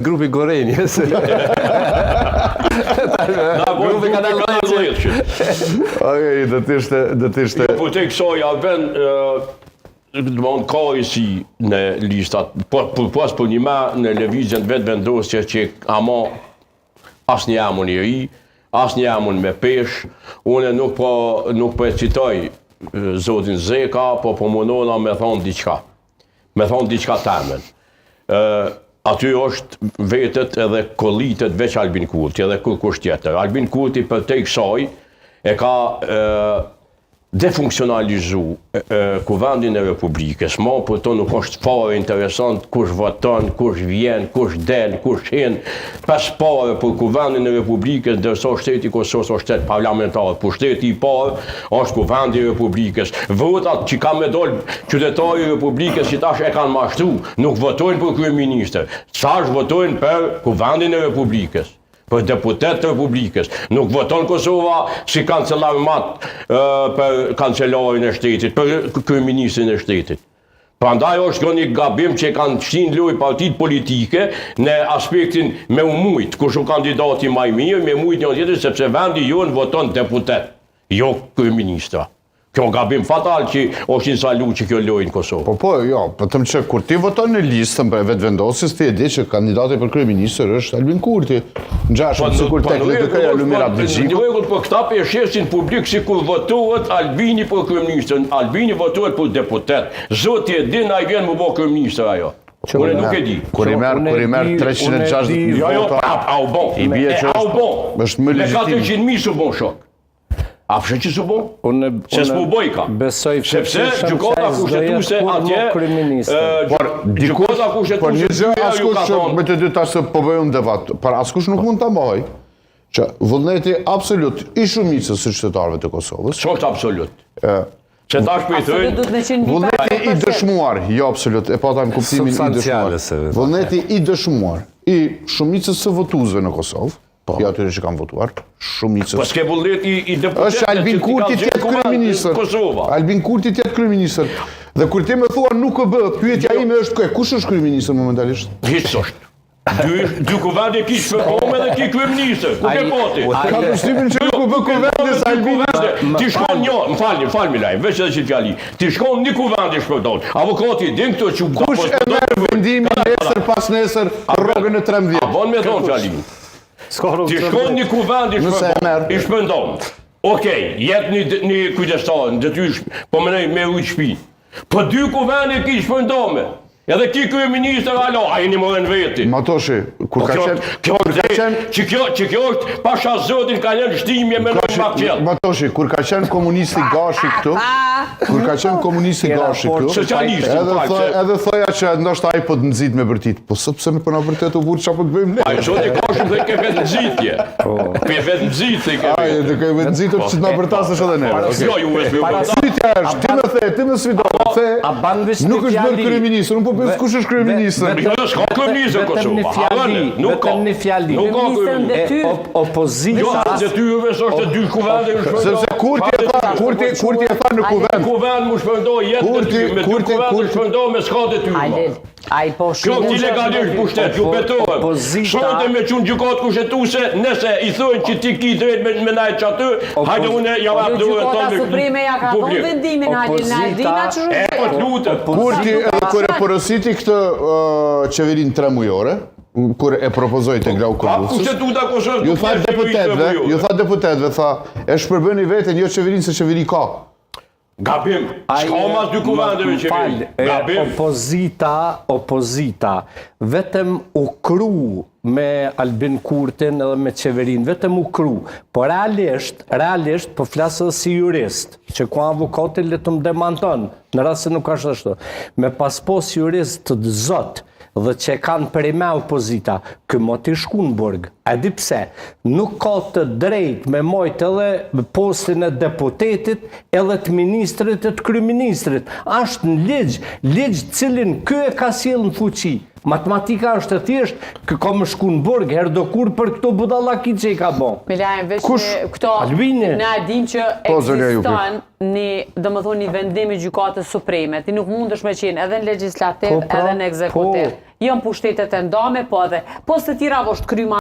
Grupi Gorenjes. Grupi Kanalleqe. Okej, do të ishte. Po tek kësaj avën domon kohë si në listat, pas po një në lëvizjen vetë vendosje që ama asnjë amun i ri, asnjë amun me pesh, unë nuk po e citoj zotin Zeka, po mundona me thonë diçka. Me thonë diçka tamen. Aty është vetët edhe kollitet veç Albin Kurti, edhe kush tjetër. Albin Kurti për te kësaj e ka defunksionalizu Kuvendin e Republikës. Ma për to nuk është fare interesant kush voton, kush vjen, kush del, kush hen. Pas pare për Kuvendin e Republikës, dërsa shteti Kosovës është shtet parlamentar, për shteti i parë është Kuvendi i Republikës. Votat që ka me dollë qytetari i Republikës që tash e kanë mashtru, nuk votojnë për kryeministër, tash votojnë për Kuvendin e Republikës. Për deputet të Republikës. Nuk voton Kosova si kancelar mat për kancelarin e shtetit, për kryeministrin e shtetit. Prandaj është një gabim që kanë shtin loj partit politike në aspektin me umujt, kush u kandidati më i mirë, me umujt një tjetër, sepse vendi jonë voton deputet, jo kryeministra. Kjo gabim fatal që është instalu që kjo lojë në Kosovë. Po, jo, pëtëm që kur ti voton në listën për vetë vendosjes, ti e di që kandidati për kryeministër është Albin Kurti. Në gjashëm, si kur tek LDK e Lumirat Bëgjiku. Në regull për këta për shesin publik si kur votohet Albini për kryeministër, Albini votohet për deputet. Zoti e din a i vjen më bo kryeministër ajo. Unë nuk e di. Kur i merë 360 vota, au bon. I bie që është më legjitim. 400.000 su bon shok. A fshë që su bon? Se s'pu boj ka. Sepse gjukota kushtetuese atje, gjukota kushtetuese me të dy tash se po bëjmë debat, par askush nuk mund të mbahoj që vullneti absolut i shumicës së qytetarëve të Kosovës. Ç'është absolut? Që tash po i thënë vullneti i dëshmuar, jo absolut, e pata në kuptimin i dëshmuar. Vullneti i dëshmuar i shumicës së votuesve në Kosovë, jo atyre që kanë votuar, shumicës. Po s'ke vullneti i deputetit. Është Albin Kurti tjetë kryeministër. Albin Kurti tjetë kryeministër. Dhe kur ti më thua nuk e bë, pyetja ime është kush është kryeministër momentalisht? Hiç është. Dy kuvende ki shpërgome dhe ki kryeministër. Ku ke poti? Ka përshtypjen që nuk u bë kuvendës Albin. Ti shkon një, më falmi laj, veç edhe që fjali. Ti shkon një kuvende shpërdon. Avokati din këto që kush e merr vendimin nesër pas nesër rrogën e 13. A bon me thon fjalin. Ti shkon një kuvend i shpëndon. Okej, jetë një kujdestar, në detyr, po mënej me ujtë shpi. Po dy kuvende ki shpëndome. Edhe ki kryeministër alo, a jeni më dhe në veti. Matoshi, kur ka qenë... Që kjo është pasha zotin ka njën shtimje me nëjë makqel. Matoshi, kur ka qenë komunisti Gashi këtu, edhe thoja që ndoshta ai po të nëzit me vërtit. Po sëpse me përna vërtet u burë që apo të bëjmë ne? A i zotin Gashi dhe ke vetë nëzitje. Ke vetë nëzitje. A i dhe ke vetë nëzitje që të nga vërtasë është edhe neve. Parasitja është, ti më svidon, nuk është bërë kryeministër, kush është kryeministër? S'ka kryeministër Kosovë. Nuk ka. Nuk ka kryeministër. Opozita. Jo, detyrëve s'është dy kuvende u shpërndoj. Sepse Kurti e tha në kuvend. Kuvend mu shpërndoj jetë detyrë. Me dy kuvende shpërndoj me s'ka detyrë. Kjo ilegalisht pushtet, ju betohem. Shote me qunë gjykatë kushtetuese, nëse i thonë që ti ki drejt me najtë që aty, hajde une java përdohet Gjykata Supreme ja ka thonë vendimin, hajde Naldina që e po të lutë. Kurti edhe kur e porositi këtë qeverin 3 mujore, kur e propozoi te Glau Kurrusës. Ju tha deputetëve, tha, e shpërbëni veten, jo qeverinë se qeveri ka. Gabim, s'ka mas dy kuvendeve qeveri. Gabim. Opozita, vetëm u kru me Albin Kurtin edhe me qeverin, vetëm u kru. Po realisht, po flasë si jurist, që ku avokati le të më demanton, në rrasë se nuk është ashtu. Me paspos jurist të dëzot, dhe që kanë përime opozita, këmo t'i shku në burg. A di pse? Nuk ka të drejt me mojt edhe postin e deputetit edhe të ministrit e të kryeministrit. Ashtë në ligj cilin kë e ka sjellë në fuqi. Matematika është e thjesht, ka më shku në burg, herë do kur për këto budallaki që i ka bon. Me lajmë veç me këto, Albine? na e dim që ekziston një vendim i gjykatës supreme. Ti nuk mundesh me qenë edhe në legjislativ, edhe në ekzekutiv. Jo në pushtetet e ndame, po edhe post të tjera është kryma